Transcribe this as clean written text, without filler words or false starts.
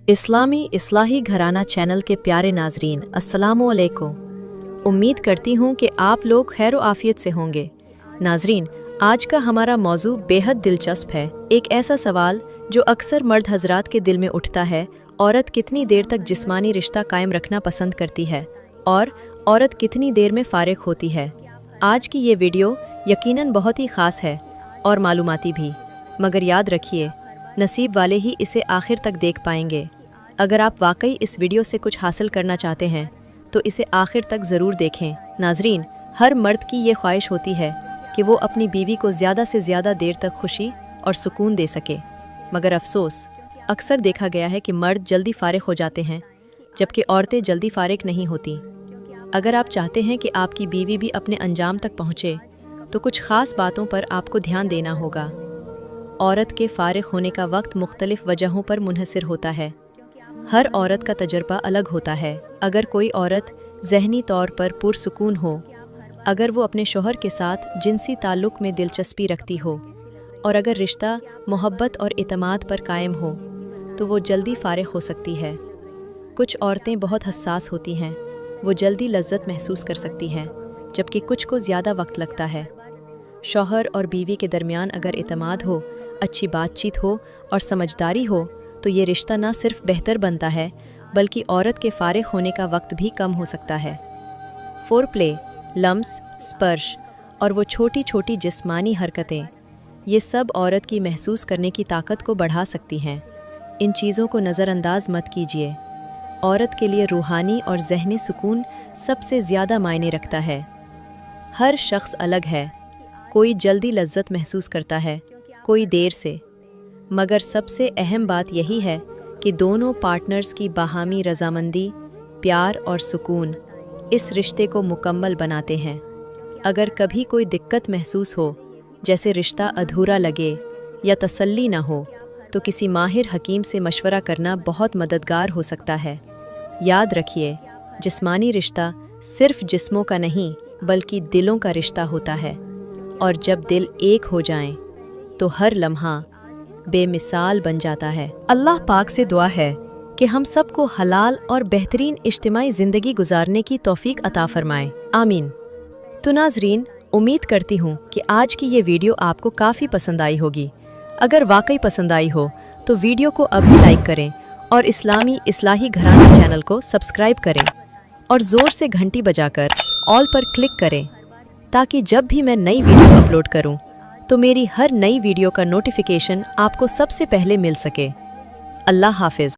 इस्लामी इस्लाही घराना चैनल के प्यारे नाजरीन, अस्सलामु अलैकुम। उम्मीद करती हूँ कि आप लोग खैर व आफियत से होंगे। नाजरीन, आज का हमारा मौजू बेहद दिलचस्प है। एक ऐसा सवाल जो अक्सर मर्द हजरात के दिल में उठता है, औरत कितनी देर तक जिस्मानी रिश्ता कायम रखना पसंद करती है और औरत कितनी देर में फारिग होती है। आज की ये वीडियो यकीनन बहुत ही ख़ास है और मालूमाती भी, मगर याद रखिए, नसीब वाले ही इसे आखिर तक देख पाएंगे। अगर आप वाकई इस वीडियो से कुछ हासिल करना चाहते हैं तो इसे आखिर तक ज़रूर देखें। नाजरीन, हर मर्द की ये ख्वाहिश होती है कि वो अपनी बीवी को ज़्यादा से ज़्यादा देर तक खुशी और सुकून दे सके, मगर अफसोस अक्सर देखा गया है कि मर्द जल्दी फारिग हो जाते हैं जबकि औरतें जल्दी फारिग नहीं होती। अगर आप चाहते हैं कि आपकी बीवी भी अपने अंजाम तक पहुँचे तो कुछ ख़ास बातों पर आपको ध्यान देना होगा। औरत के फारिग होने का वक्त मुख्तलिफ वजहों पर मुनहसर होता है। हर औरत का तजर्बा अलग होता है। अगर कोई औरत ज़हनी तौर पर पुरसुकून हो, अगर वो अपने शौहर के साथ जिनसी ताल्लुक़ में दिलचस्पी रखती हो और अगर रिश्ता मोहब्बत और इतमाद पर कायम हो तो वो जल्दी फारिग हो सकती है। कुछ औरतें बहुत हसास होती हैं, वो जल्दी लज्जत महसूस कर सकती हैं, जबकि कुछ को ज़्यादा वक्त लगता है। शौहर और बीवी के दरमियान अगर इतमाद हो, अच्छी बातचीत हो और समझदारी हो तो ये रिश्ता ना सिर्फ बेहतर बनता है बल्कि औरत के फारिग होने का वक्त भी कम हो सकता है। फोरप्ले, लम्स, स्पर्श और वो छोटी छोटी जिस्मानी हरकतें, ये सब औरत की महसूस करने की ताकत को बढ़ा सकती हैं। इन चीज़ों को नज़रअंदाज मत कीजिए। औरत के लिए रूहानी और ज़हनी सुकून सबसे ज़्यादा मायने रखता है। हर शख्स अलग है, कोई जल्दी लज्जत महसूस करता है, कोई देर से, मगर सबसे अहम बात यही है कि दोनों पार्टनर्स की बाहमी रज़ामंदी, प्यार और सुकून इस रिश्ते को मुकम्मल बनाते हैं। अगर कभी कोई दिक्कत महसूस हो, जैसे रिश्ता अधूरा लगे या तसल्ली ना हो, तो किसी माहिर हकीम से मशवरा करना बहुत मददगार हो सकता है। याद रखिए, जिस्मानी रिश्ता सिर्फ जिस्मों का नहीं बल्कि दिलों का रिश्ता होता है, और जब दिल एक हो जाएं, तो हर लम्हा बेमिसाल बन जाता है। अल्लाह पाक से दुआ है कि हम सबको हलाल और बेहतरीन इज्तिमाई ज़िंदगी गुजारने की तौफीक अता फरमाएं। आमीन। तो नाज़रीन, उम्मीद करती हूँ कि आज की ये वीडियो आपको काफ़ी पसंद आई होगी। अगर वाकई पसंद आई हो तो वीडियो को अभी लाइक करें और इस्लामी इस्लाही घराना चैनल को सब्सक्राइब करें और ज़ोर से घंटी बजाकर ऑल पर क्लिक करें, ताकि जब भी मैं नई वीडियो अपलोड करूं तो मेरी हर नई वीडियो का नोटिफिकेशन आपको सबसे पहले मिल सके। अल्लाह हाफिज़।